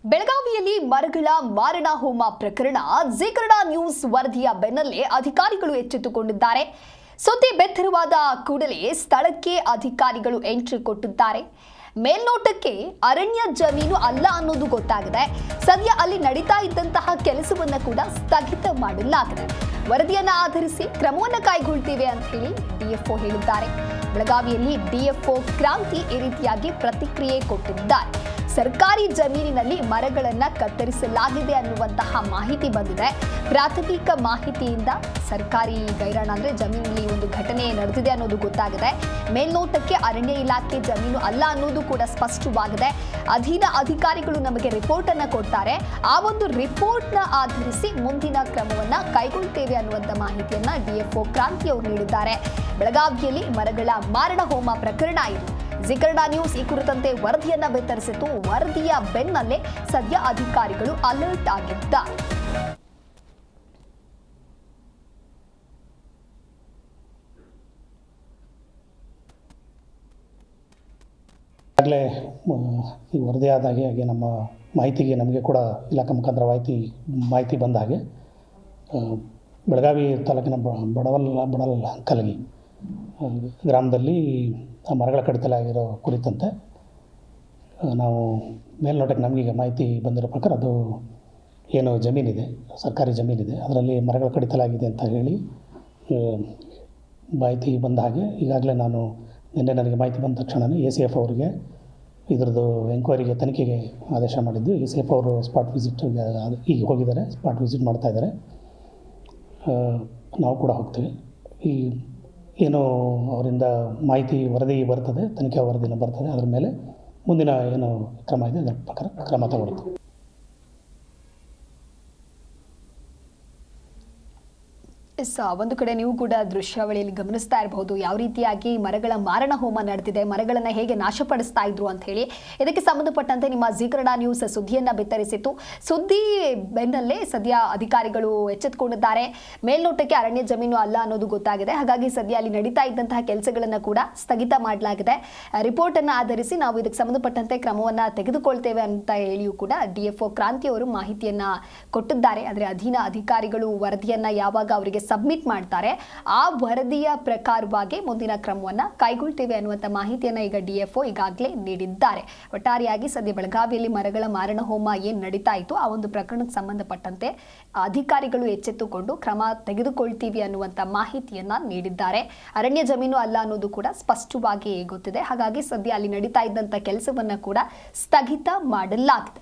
ಬೆಳಗಾವಿಯಲ್ಲಿ ಮರಗಳ ಮಾರಣ ಹೋಮ ಪ್ರಕರಣ ಜಿ ಕನ್ನಡ ನ್ಯೂಸ್ ವರದಿಯ ಬೆನ್ನಲ್ಲೇ ಅಧಿಕಾರಿಗಳು ಎಚ್ಚೆತ್ತುಕೊಂಡಿದ್ದಾರೆ. ಸುದ್ದಿ ಬೆತ್ತರವಾದ ಕೂಡಲೇ ಸ್ಥಳಕ್ಕೆ ಅಧಿಕಾರಿಗಳು ಎಂಟ್ರಿ ಕೊಟ್ಟಿದ್ದಾರೆ. ಮೇಲ್ನೋಟಕ್ಕೆ ಅರಣ್ಯ ಜಮೀನು ಅಲ್ಲ ಅನ್ನೋದು ಗೊತ್ತಾಗಿದೆ. ಸದ್ಯ ಅಲ್ಲಿ ನಡೀತಾ ಇದ್ದಂತಹ ಕೆಲಸವನ್ನ ಕೂಡ ಸ್ಥಗಿತ ಮಾಡಲಾಗಿದೆ. ವರದಿಯನ್ನ ಆಧರಿಸಿ ಕ್ರಮವನ್ನ ಕೈಗೊಳ್ಳುತ್ತೇವೆ ಅಂತ ಹೇಳಿ ಡಿಎಫ್ಒ ಹೇಳಿದ್ದಾರೆ. ಬೆಳಗಾವಿಯಲ್ಲಿ ಡಿಎಫ್ಒ ಕ್ರಾಂತಿ ಈ ರೀತಿಯಾಗಿ ಪ್ರತಿಕ್ರಿಯೆ ಕೊಟ್ಟಿದ್ದಾರೆ. ಸರ್ಕಾರಿ ಜಮೀನಿನಲ್ಲಿ ಮರಗಳನ್ನು ಕತ್ತರಿಸಲಾಗಿದೆ ಅನ್ನುವಂತಹ ಮಾಹಿತಿ ಬಂದಿದೆ. ಪ್ರಾಥಮಿಕ ಮಾಹಿತಿಯಿಂದ ಸರ್ಕಾರಿ ಗೈರಾಣ ಅಂದ್ರೆ ಜಮೀನಿನಲ್ಲಿ ಒಂದು ಘಟನೆ ನಡೆದಿದೆ ಅನ್ನೋದು ಗೊತ್ತಾಗಿದೆ. ಮೇಲ್ನೋಟಕ್ಕೆ ಅರಣ್ಯ ಇಲಾಖೆ ಜಮೀನು ಅಲ್ಲ ಅನ್ನೋದು ಕೂಡ ಸ್ಪಷ್ಟವಾಗಿದೆ. ಅಧೀನ ಅಧಿಕಾರಿಗಳು ನಮಗೆ ರಿಪೋರ್ಟ್ ಅನ್ನ ಕೊಡ್ತಾರೆ. ಆ ಒಂದು ರಿಪೋರ್ಟ್ ನ ಆಧರಿಸಿ ಮುಂದಿನ ಕ್ರಮವನ್ನ ಕೈಗೊಳ್ಳುತ್ತೇವೆ ಅನ್ನುವಂತ ಮಾಹಿತಿಯನ್ನ ಡಿಎಫ್ಒ ಕ್ರಾಂತಿ ಅವರು ನೀಡಿದ್ದಾರೆ. ಬೆಳಗಾವಿಯಲ್ಲಿ ಮರಗಳ ಮಾರಣ ಹೋಮ ಪ್ರಕರಣ ಇದು. ಜಿ ಕನ್ನಡ ನ್ಯೂಸ್ ಈ ಕುರಿತಂತೆ ವರದಿಯನ್ನ ಬಿತ್ತರಿಸಿತ್ತು. ವರದಿಯ ಬೆನ್ನಲ್ಲೇ ಸದ್ಯ ಅಧಿಕಾರಿಗಳು ಅಲರ್ಟ್ ಆಗಿದ್ದಾರೆ. ಈಗಾಗಲೇ ಈ ವರದಿ ಆದ ಹಾಗೆ ನಮ್ಮ ಮಾಹಿತಿಗೆ ನಮಗೆ ಕೂಡ ಇಲಾಖೆ ಮುಖಾಂತರ ಮಾಹಿತಿ ಬಂದ ಹಾಗೆ ಬೆಳಗಾವಿ ತಾಲೂಕಿನ ಬಡವಲ್ ಕಲಗಿ ಗ್ರಾಮದಲ್ಲಿ ಮರಗಳ ಕಡಿತಲಾಗಿರೋ ಕುರಿತಂತೆ ನಾವು ಮೇಲ್ನೋಟಕ್ಕೆ ನಮಗೀಗ ಮಾಹಿತಿ ಬಂದಿರೋ ಪ್ರಕಾರ ಅದು ಏನು ಜಮೀನಿದೆ, ಸರ್ಕಾರಿ ಜಮೀನಿದೆ, ಅದರಲ್ಲಿ ಮರಗಳ ಕಡಿತಲಾಗಿದೆ ಅಂತ ಹೇಳಿ ಮಾಹಿತಿ ಬಂದ ಹಾಗೆ ಈಗಾಗಲೇ ನಿನ್ನೆ ನನಗೆ ಮಾಹಿತಿ ಬಂದ ತಕ್ಷಣವೇ ACF ಅವರಿಗೆ ಇದರದ್ದು ಎಂಕ್ವೈರಿಗೆ ತನಿಖೆಗೆ ಆದೇಶ ಮಾಡಿದ್ದು. ACF ಅವರು ಸ್ಪಾಟ್ ವಿಸಿಟ್ಗೆ ಈಗ ಹೋಗಿದ್ದಾರೆ, ಸ್ಪಾಟ್ ವಿಸಿಟ್ ಮಾಡ್ತಾಯಿದ್ದಾರೆ. ನಾವು ಕೂಡ ಹೋಗ್ತೀವಿ. ಈ ಏನು ಅವರಿಂದ ಮಾಹಿತಿ ವರದಿ ಬರ್ತದೆ, ತನಿಖೆ ವರದಿನ ಬರ್ತದೆ, ಅದರ ಮೇಲೆ ಮುಂದಿನ ಏನು ಕ್ರಮ ಇದೆ ಅದರ ಪ್ರಕಾರ ಕ್ರಮ ತಗೊಳ್ತೀವಿ. ಒಂದು ಕಡೆ ನೀವು ಕೂಡ ದೃಶ್ಯಾವಳಿಯಲ್ಲಿ ಗಮನಿಸ್ತಾ ಇರಬಹುದು ಯಾವ ರೀತಿಯಾಗಿ ಮರಗಳ ಮಾರಣ ಹೋಮ ನಡೆದಿದೆ, ಮರಗಳನ್ನು ಹೇಗೆ ನಾಶಪಡಿಸ್ತಾ ಇದ್ರು ಅಂತ ಹೇಳಿ. ಇದಕ್ಕೆ ಸಂಬಂಧಪಟ್ಟಂತೆ ನಿಮ್ಮ ಜಿ ಕನ್ನಡ ನ್ಯೂಸ್ ಸುದ್ದಿಯನ್ನ ಬಿತ್ತರಿಸಿತ್ತು. ಸುದ್ದಿ ಬೆನ್ನಲ್ಲೇ ಸದ್ಯ ಅಧಿಕಾರಿಗಳು ಎಚ್ಚೆತ್ತುಕೊಂಡಿದ್ದಾರೆ. ಮೇಲ್ನೋಟಕ್ಕೆ ಅರಣ್ಯ ಜಮೀನು ಅಲ್ಲ ಅನ್ನೋದು ಗೊತ್ತಾಗಿದೆ. ಹಾಗಾಗಿ ಸದ್ಯ ಅಲ್ಲಿ ನಡೀತಾ ಇದ್ದಂತಹ ಕೆಲಸಗಳನ್ನು ಕೂಡ ಸ್ಥಗಿತ ಮಾಡಲಾಗಿದೆ. ರಿಪೋರ್ಟ್ ಅನ್ನು ಆಧರಿಸಿ ನಾವು ಇದಕ್ಕೆ ಸಂಬಂಧಪಟ್ಟಂತೆ ಕ್ರಮವನ್ನ ತೆಗೆದುಕೊಳ್ತೇವೆ ಅಂತ ಹೇಳಿಯೂ ಕೂಡ ಡಿಎಫ್ಒ ಕ್ರಾಂತಿ ಅವರು ಮಾಹಿತಿಯನ್ನ ಕೊಟ್ಟಿದ್ದಾರೆ. ಆದರೆ ಅಧೀನ ಅಧಿಕಾರಿಗಳು ವರದಿಯನ್ನ ಯಾವಾಗ ಅವರಿಗೆ ಸಬ್ಮಿಟ್ ಮಾಡ್ತಾರೆ ಆ ವರದಿಯ ಪ್ರಕಾರವಾಗಿ ಮುಂದಿನ ಕ್ರಮವನ್ನ ಕೈಗೊಳ್ಳುತ್ತೇವೆ ಅನ್ನುವಂಥ ಮಾಹಿತಿಯನ್ನ ಈಗ ಡಿಎಫ್ಒ ಈಗಾಗಲೇ ನೀಡಿದ್ದಾರೆ. ಒಟ್ಟಾರೆಯಾಗಿ ಸದ್ಯ ಬೆಳಗಾವಿಯಲ್ಲಿ ಮರಗಳ ಮಾರಣ ಹೋಮ ಏನು ನಡೀತಾ ಇತ್ತು ಆ ಒಂದು ಪ್ರಕರಣಕ್ಕೆ ಸಂಬಂಧಪಟ್ಟಂತೆ ಅಧಿಕಾರಿಗಳು ಎಚ್ಚೆತ್ತುಕೊಂಡು ಕ್ರಮ ತೆಗೆದುಕೊಳ್ತೀವಿ ಅನ್ನುವಂಥ ಮಾಹಿತಿಯನ್ನ ನೀಡಿದ್ದಾರೆ. ಅರಣ್ಯ ಜಮೀನು ಅಲ್ಲ ಅನ್ನೋದು ಕೂಡ ಸ್ಪಷ್ಟವಾಗಿ ಗೊತ್ತಿದೆ. ಹಾಗಾಗಿ ಸದ್ಯ ಅಲ್ಲಿ ನಡೀತಾ ಇದ್ದಂಥ ಕೆಲಸವನ್ನ ಕೂಡ ಸ್ಥಗಿತ ಮಾಡಲಾಗಿದೆ.